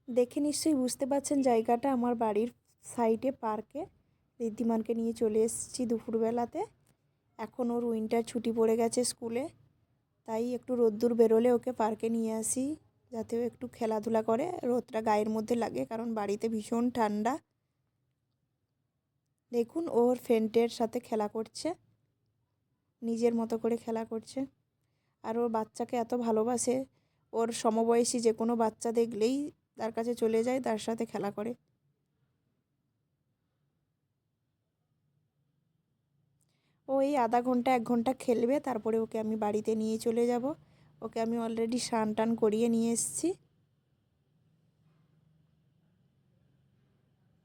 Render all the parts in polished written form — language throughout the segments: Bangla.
দেখে নিশ্চয়ই বুঝতে পারছেন জায়গাটা আমার বাড়ির সাইডে পার্কে। ঋদ্ধিমানকে নিয়ে চলে এসেছি দুপুরবেলাতে। এখন ওর উইন্টার ছুটি পড়ে গেছে স্কুলে, তাই একটু রোদ্দুর বেরোলে ওকে পার্কে নিয়ে আসি, যাতে ও একটু খেলাধুলা করে, রোদটা গায়ের মধ্যে লাগে, কারণ বাড়িতে ভীষণ ঠান্ডা। দেখুন ওর ফ্রেন্ডের সাথে খেলা করছে, নিজের মতো করে খেলা করছে। আর ওর বাচ্চাকে এত ভালোবাসে, ওর সমবয়সী যে কোনো বাচ্চা দেখলেই তার কাছে চলে যায়, তার সাথে খেলা করে। ও এই আধা ঘন্টা 1 ঘন্টা খেলবে, তারপরে ওকে আমি বাড়িতে নিয়ে চলে যাব। ওকে আমি অলরেডি স্নান টান করিয়ে নিয়ে এসেছি।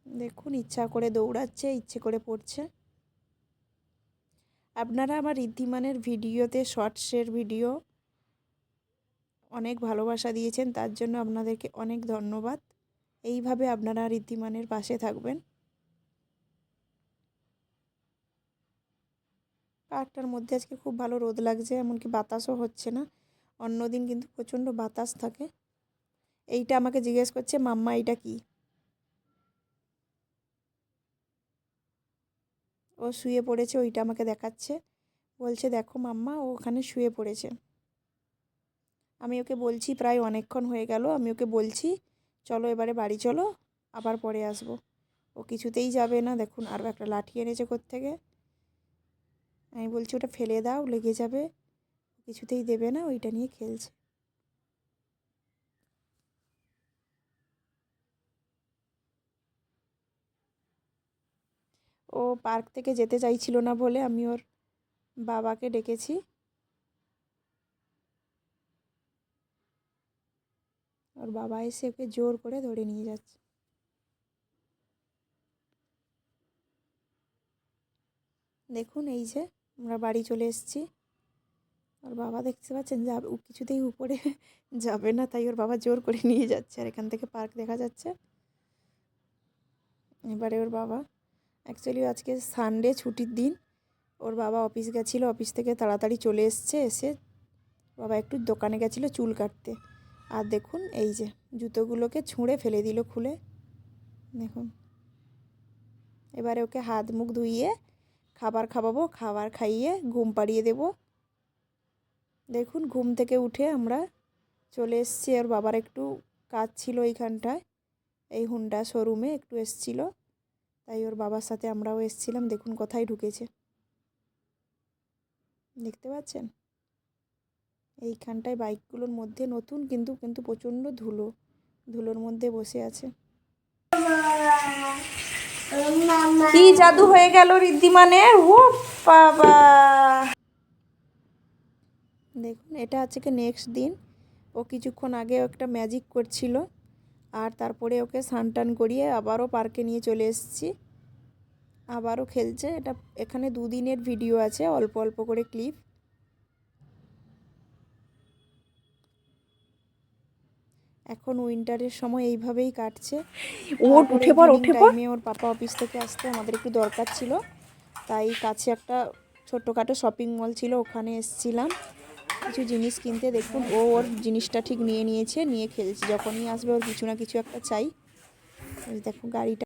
দেখুন ইচ্ছা করে দৌড়াচ্ছে, ইচ্ছে করে পড়ছে। আপনারা আমার ঋদ্ধিমানের ভিডিওতে, শর্টসের ভিডিও অনেক ভালোবাসা দিয়েছেন, তার জন্য আপনাদেরকে অনেক ধন্যবাদ। এইভাবে আপনারা ঋদ্ধিমানের পাশে থাকবেন। পার্কটার মধ্যে আজকে খুব ভালো রোদ লাগছে, এমনকি বাতাসও হচ্ছে না। অন্যদিন কিন্তু প্রচণ্ড বাতাস থাকে। এইটা আমাকে জিজ্ঞেস করছে, মাম্মা এইটা কি? ও শুয়ে পড়েছে, ওইটা আমাকে দেখাচ্ছে, বলছে দেখো মাম্মা ও ওখানে শুয়ে পড়েছে। আমি ওকে বলছি, প্রায় অনেকক্ষণ হয়ে গেল, আমি ওকে বলছি চলো এবারে বাড়ি চলো, আবার পরে আসবো। ও কিছুতেই যাবে না। দেখুন আরও একটা লাঠি এনেছে কোত্থেকে। আমি বলছি ওটা ফেলে দাও, লেগে যাবে। কিছুতেই দেবে না, ওইটা নিয়ে খেলছে। ও পার্ক থেকে যেতে চাইছিল না বলে আমি ওর বাবাকে ডেকেছি। ওর বাবা এসে ওকে জোর করে ধরে নিয়ে যাচ্ছে। দেখুন এই যে আমরা বাড়ি চলে এসেছি। ওর বাবা দেখতে পাচ্ছেন যে ও কিছুতেই উপরে যাবে না, তাই ওর বাবা জোর করে নিয়ে যাচ্ছে। আর এখান থেকে পার্ক দেখা যাচ্ছে। এবারে ওর বাবা, অ্যাকচুয়ালি আজকে সানডে, ছুটির দিন। ওর বাবা অফিস গেছিলো, অফিস থেকে তাড়াতাড়ি চলে এসছে। এসে বাবা একটু দোকানে গেছিলো চুল কাটতে। আর দেখুন এই যে জুতোগুলোকে ছুঁড়ে ফেলে দিল খুলে। দেখুন এবারে ওকে হাত মুখ ধুইয়ে খাবার খাওয়াবো, খাবার খাইয়ে ঘুম পাড়িয়ে দেব। দেখুন ঘুম থেকে উঠে আমরা চলে এসেছি। ওর বাবার একটু কাজ ছিল এইখানটায়, এই হুন্ডা শোরুমে একটু এসছিল, তাই ওর বাবার সাথে আমরাও এসছিলাম। দেখুন কোথায় ঢুকেছে, দেখতে পাচ্ছেন? এইখানটায় বাইকগুলোর মধ্যে নতুন, কিন্তু কিন্তু প্রচণ্ড ধুলো, ধুলোর মধ্যে বসে আছে। কি জাদু হয়ে গেল ঋদ্ধিমানের! ও বাবা! দেখুন এটা আজকে নেক্সট দিন। ও কিছুক্ষণ আগে একটা ম্যাজিক করছিল, আর তারপরে ওকে স্নান টান করিয়ে আবারও পার্কে নিয়ে চলে এসেছি। আবারও খেলছে। এটা এখানে 2 দিনের ভিডিও আছে, অল্প অল্প করে ক্লিপ। এখন উইন্টারের সময় এইভাবেই কাটছে। উঠে পড়, টাইমে ওর পাপা অফিস থেকে আসতে আমাদের একটু দরকার ছিল, তাই কাছে একটা ছোট্টখাটো শপিং মল ছিল, ওখানে এসেছিলাম কিছু জিনিস কিনতে। দেখুন ও ওর জিনিসটা ঠিক নিয়ে নিয়েছে, নিয়ে খেলছে। যখনই আসবে ওর কিছু না কিছু একটা চাই। দেখো গাড়িটা